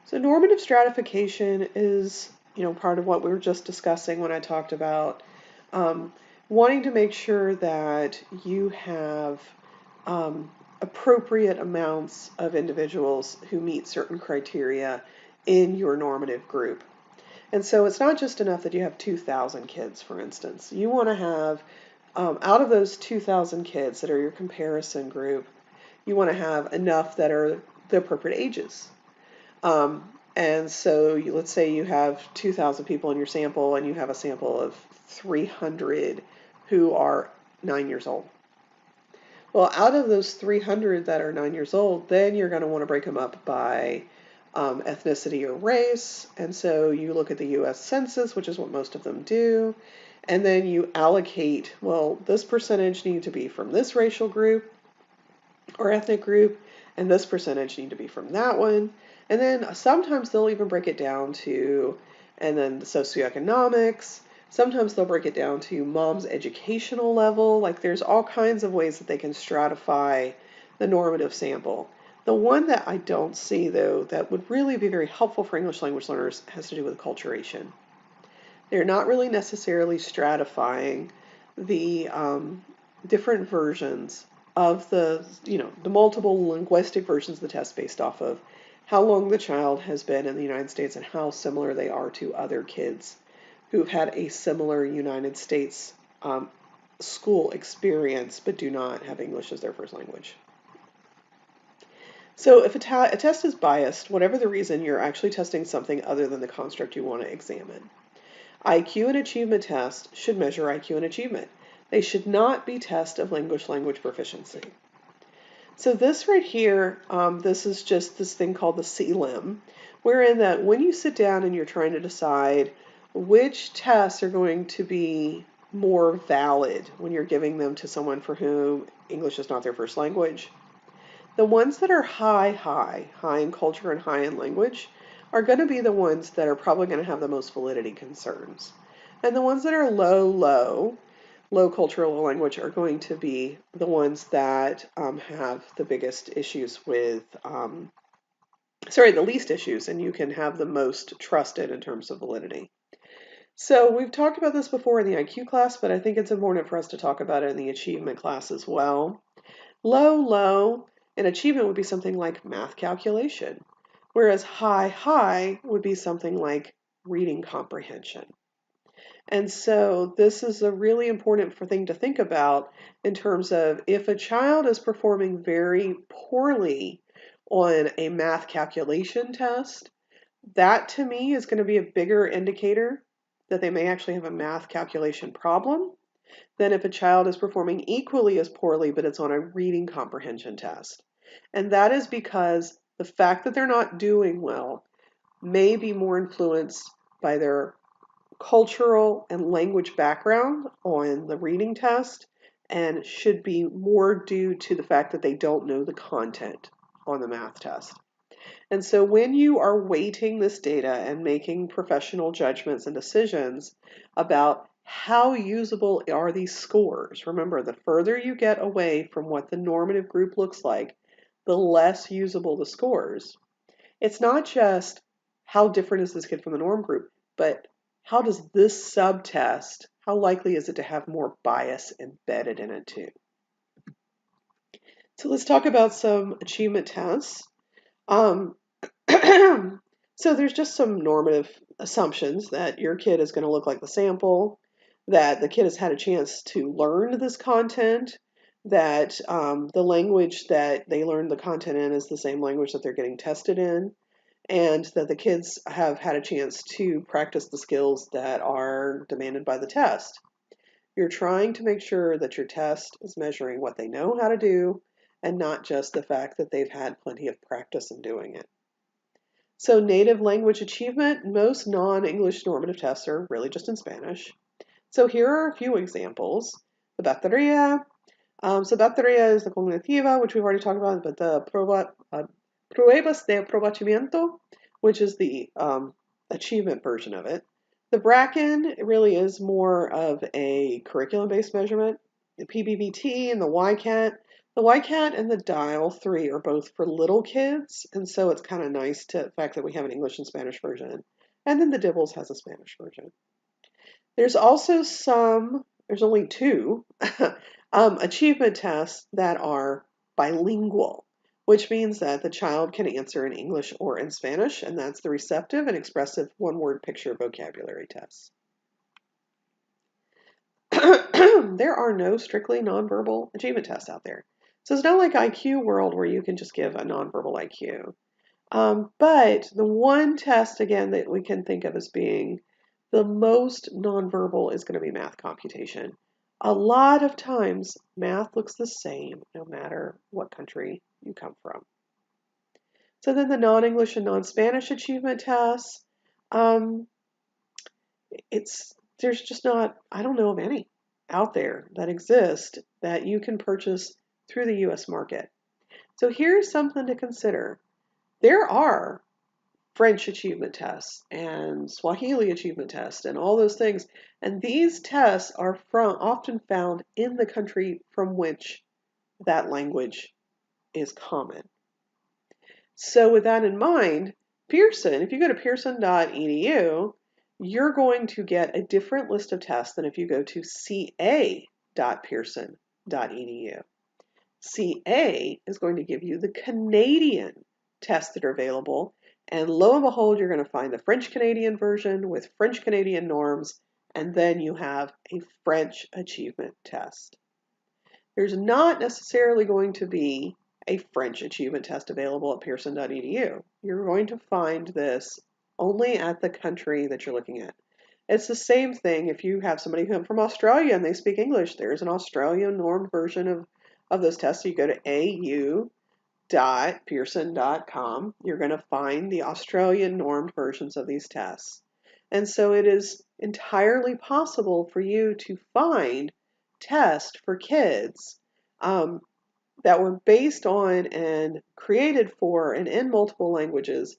So normative stratification is, part of what we were just discussing when I talked about um, wanting to make sure that you have um, appropriate amounts of individuals who meet certain criteria in your normative group. And so it's not just enough that you have 2,000 kids, for instance. You want to have, out of those 2,000 kids that are your comparison group, you want to have enough that are the appropriate ages. And so let's say you have 2,000 people in your sample and you have a sample of 300 who are 9 years old. Well, out of those 300 that are 9 years old, then you're going to want to break them up by ethnicity or race. And so you look at the US Census, which is what most of them do, and then you allocate, well, this percentage need to be from this racial group or ethnic group, and this percentage need to be from that one. And then sometimes they'll even break it down to, and then the socioeconomics. Sometimes they'll break it down to mom's educational level. Like there's all kinds of ways that they can stratify the normative sample. The one that I don't see, though, that would really be very helpful for English language learners has to do with acculturation. They're not really necessarily stratifying the different versions of the multiple linguistic versions of the test based off of how long the child has been in the United States and how similar they are to other kids who've had a similar United States school experience but do not have English as their first language. So if a test is biased, whatever the reason, you're actually testing something other than the construct you want to examine. IQ and achievement tests should measure IQ and achievement. They should not be tests of English language proficiency. So this right here, this is just this thing called the CLIM, wherein that when you sit down and you're trying to decide which tests are going to be more valid when you're giving them to someone for whom English is not their first language, the ones that are high in culture and high in language, are going to be the ones that are probably going to have the most validity concerns. And the ones that are low cultural language, are going to be the ones that have the biggest issues with, the least issues, and you can have the most trusted in terms of validity. So we've talked about this before in the IQ class, but I think it's important for us to talk about it in the achievement class as well. Low in achievement would be something like math calculation, whereas high would be something like reading comprehension. And so this is a really important thing to think about in terms of if a child is performing very poorly on a math calculation test, that to me is going to be a bigger indicator that they may actually have a math calculation problem than if a child is performing equally as poorly but it's on a reading comprehension test. And that is because the fact that they're not doing well may be more influenced by their cultural and language background on the reading test and should be more due to the fact that they don't know the content on the math test. And so when you are weighting this data and making professional judgments and decisions about how usable are these scores, remember, the further you get away from what the normative group looks like, the less usable the scores. It's not just how different is this kid from the norm group, but how does this subtest, how likely is it to have more bias embedded in it too? So let's talk about some achievement tests. Um, so there's just some normative assumptions that your kid is going to look like the sample, that the kid has had a chance to learn this content, that the language that they learned the content in is the same language that they're getting tested in, and that the kids have had a chance to practice the skills that are demanded by the test. You're trying to make sure that your test is measuring what they know how to do and not just the fact that they've had plenty of practice in doing it. So native language achievement, most non-English normative tests are really just in Spanish. So here are a few examples. The batería. So batería is the cognitiva, which we've already talked about, but the pruebas de aprovechamiento, which is the achievement version of it. The Bracken really is more of a curriculum-based measurement. The PBBT and the YCAT, The YCAT and the Dial 3 are both for little kids, and so it's kind of nice to the fact that we have an English and Spanish version. And then the Dibbles has a Spanish version. There's also there's only two achievement tests that are bilingual, which means that the child can answer in English or in Spanish, and that's the receptive and expressive one-word picture vocabulary tests. There are no strictly nonverbal achievement tests out there. So it's not like IQ World where you can just give a nonverbal IQ. But the one test, again, that we can think of as being the most nonverbal is going to be math computation. A lot of times, math looks the same no matter what country you come from. So then the non-English and non-Spanish achievement tests, there's just not, I don't know of any out there that exist that you can purchase through the US market. So here's something to consider. There are French achievement tests and Swahili achievement tests and all those things. And these tests are often found in the country from which that language is common. So with that in mind, Pearson, if you go to pearson.edu, you're going to get a different list of tests than if you go to ca.pearson.edu. CA is going to give you the Canadian tests that are available, and lo and behold, you're going to find the French Canadian version with French Canadian norms, and then you have a French achievement test. There's not necessarily going to be a French achievement test available at pearson.edu. You're going to find this only at the country that you're looking at. It's the same thing if you have somebody come from Australia and they speak English. There's an Australian normed version of those tests. You go to au.pearson.com. You're going to find the Australian normed versions of these tests. And so it is entirely possible for you to find tests for kids that were based on and created for and in multiple languages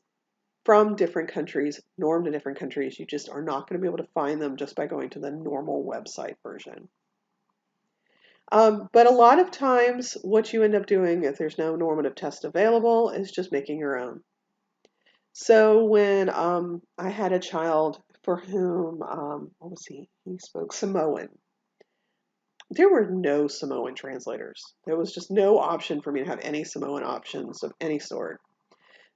from different countries, normed in different countries. You just are not going to be able to find them just by going to the normal website version. But a lot of times what you end up doing if there's no normative test available is just making your own. So when I had a child for whom, what was he? He spoke Samoan. There were no Samoan translators. There was just no option for me to have any Samoan options of any sort.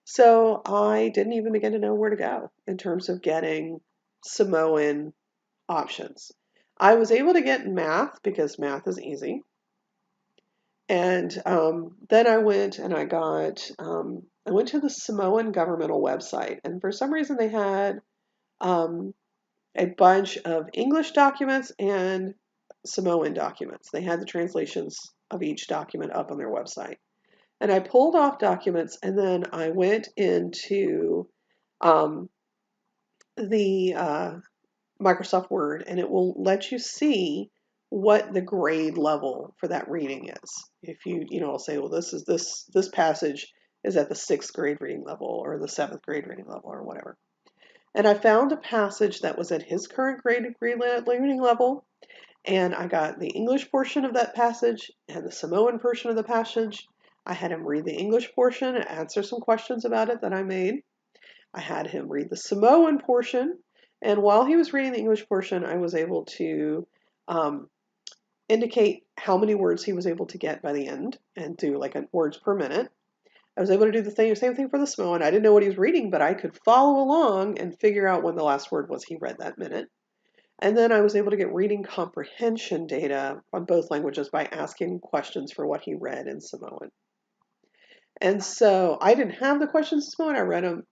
So I didn't even begin to know where to go in terms of getting Samoan options. I was able to get math because math is easy. And then I went and I went to the Samoan governmental website. And for some reason they had a bunch of English documents and Samoan documents. They had the translations of each document up on their website. And I pulled off documents and then I went into the Microsoft Word, and it will let you see what the grade level for that reading is. If I'll say, well, this passage is at the 6th grade reading level or the 7th grade reading level or whatever. And I found a passage that was at his current grade reading level, and I got the English portion of that passage and the Samoan portion of the passage. I had him read the English portion and answer some questions about it that I made. I had him read the Samoan portion, and while he was reading the English portion, I was able to indicate how many words he was able to get by the end and do like words per minute. I was able to do the same thing for the Samoan. I didn't know what he was reading, but I could follow along and figure out when the last word was he read that minute. And then I was able to get reading comprehension data on both languages by asking questions for what he read in Samoan. And so I didn't have the questions in Samoan. I read him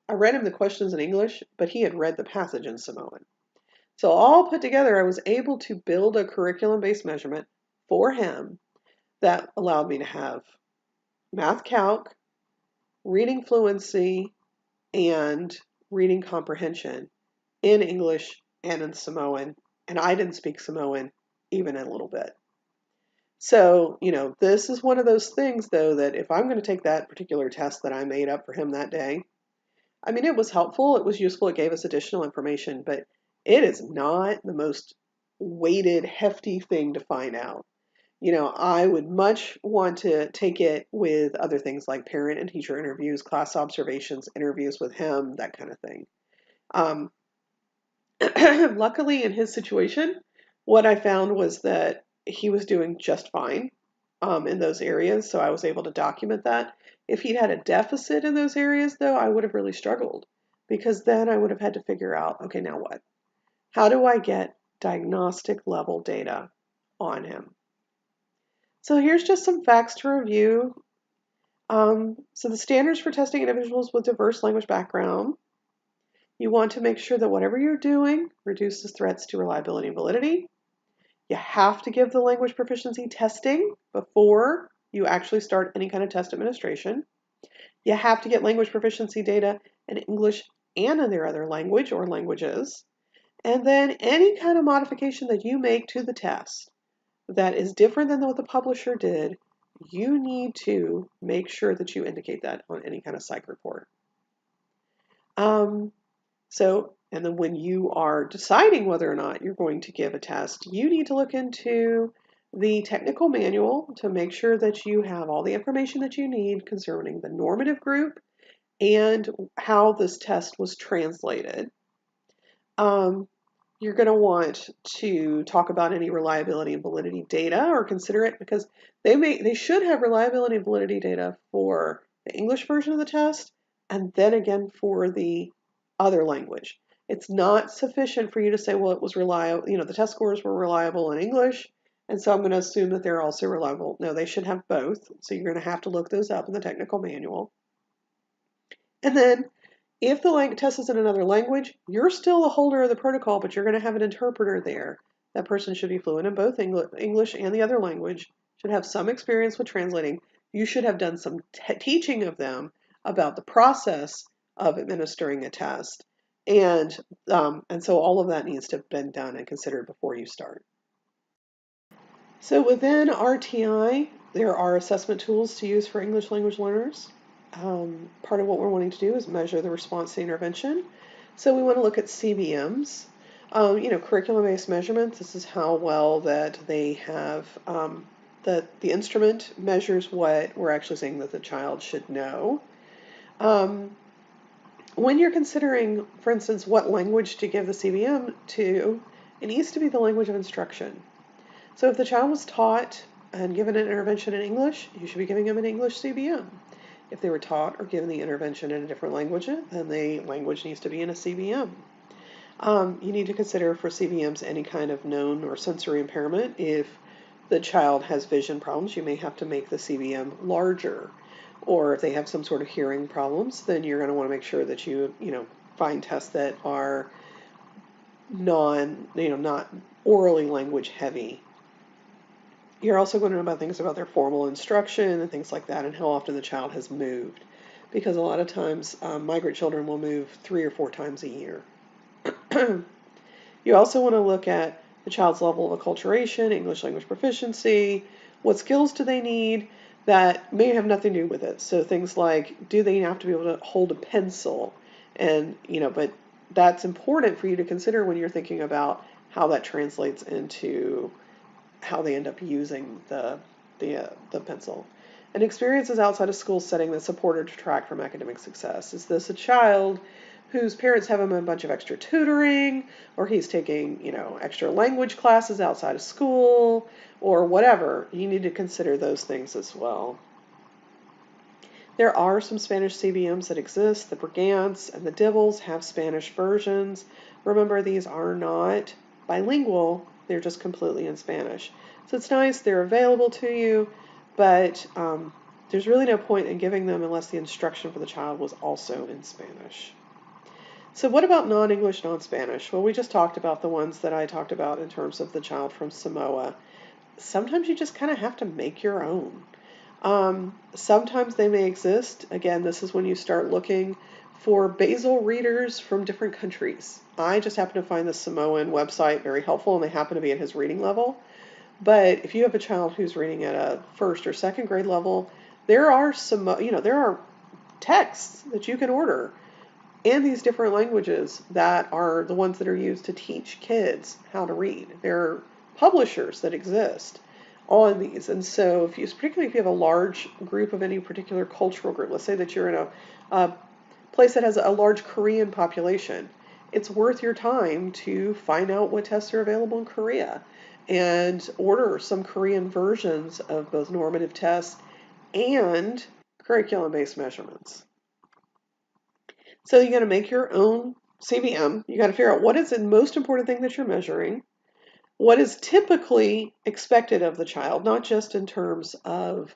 the questions in English, but he had read the passage in Samoan. So all put together, I was able to build a curriculum-based measurement for him that allowed me to have math calc, reading fluency, and reading comprehension in English and in Samoan. And I didn't speak Samoan even a little bit. So, this is one of those things, though, that if I'm going to take that particular test that I made up for him that day, I mean, it was helpful, it was useful, it gave us additional information, but it is not the most weighted, hefty thing to find out. I would much want to take it with other things like parent and teacher interviews, class observations, interviews with him, that kind of thing. Um, Luckily, in his situation, what I found was that he was doing just fine in those areas, so I was able to document that. If he'd had a deficit in those areas, though, I would have really struggled because then I would have had to figure out, okay, now what? How do I get diagnostic level data on him? So here's just some facts to review. So the standards for testing individuals with diverse language background. You want to make sure that whatever you're doing reduces threats to reliability and validity. You have to give the language proficiency testing before you actually start any kind of test administration. You have to get language proficiency data in English and in their other language or languages. And then any kind of modification that you make to the test that is different than what the publisher did, you need to make sure that you indicate that on any kind of psych report. And then when you are deciding whether or not you're going to give a test, you need to look into the technical manual to make sure that you have all the information that you need concerning the normative group and how this test was translated. You're going to want to talk about any reliability and validity data or consider it because they should have reliability and validity data for the English version of the test and then again for the other language. It's not sufficient for you to say, well, it was reliable, the test scores were reliable in English, and so I'm going to assume that they're also reliable. No, they should have both, so you're going to have to look those up in the technical manual. And then if the test is in another language, you're still the holder of the protocol, but you're going to have an interpreter there. That person should be fluent in both English and the other language, should have some experience with translating. You should have done some teaching of them about the process of administering a test. And so all of that needs to have been done and considered before you start. So within RTI, there are assessment tools to use for English language learners. Part of what we're wanting to do is measure the response to intervention. So we want to look at CBMs, curriculum-based measurements. This is how well that they have, that the instrument measures what we're actually saying that the child should know. When you're considering, for instance, what language to give the CBM to, it needs to be the language of instruction. So if the child was taught and given an intervention in English, you should be giving them an English CBM. If they were taught or given the intervention in a different language, then the language needs to be in a CBM. You need to consider for CBMs any kind of known or sensory impairment. If the child has vision problems, you may have to make the CBM larger. Or if they have some sort of hearing problems, then you're going to want to make sure that you find tests that are not orally language heavy. You're also going to know about things about their formal instruction and things like that and how often the child has moved. Because a lot of times migrant children will move 3 or 4 times a year. You also want to look at the child's level of acculturation, English language proficiency, what skills do they need that may have nothing to do with it. So things like, do they have to be able to hold a pencil? And, but that's important for you to consider when you're thinking about how that translates into how they end up using the pencil. And experiences outside of school setting that support or detract from academic success. Is this a child whose parents have him in a bunch of extra tutoring, or he's taking, extra language classes outside of school, or whatever? You need to consider those things as well. There are some Spanish CBMs that exist. The Brigance and the Dibbles have Spanish versions. Remember, these are not bilingual. They're just completely in Spanish. So it's nice, they're available to you, but there's really no point in giving them unless the instruction for the child was also in Spanish. So what about non-English, non-Spanish? Well, we just talked about the ones that I talked about in terms of the child from Samoa. Sometimes you just kind of have to make your own. Sometimes they may exist. Again, this is when you start looking for basal readers from different countries. I just happen to find the Samoan website very helpful, and they happen to be at his reading level. But if you have a child who's reading at a first or second grade level, there are there are texts that you can order in these different languages that are the ones that are used to teach kids how to read. There are publishers that exist on these. And so, particularly if you have a large group of any particular cultural group, let's say that you're in a place that has a large Korean population, it's worth your time to find out what tests are available in Korea and order some Korean versions of both normative tests and curriculum-based measurements. So you got to make your own CBM. You got to figure out what is the most important thing that you're measuring, what is typically expected of the child, not just in terms of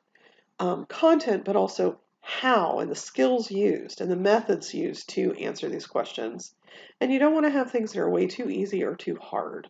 content, but also how and the skills used and the methods used to answer these questions. And you don't want to have things that are way too easy or too hard.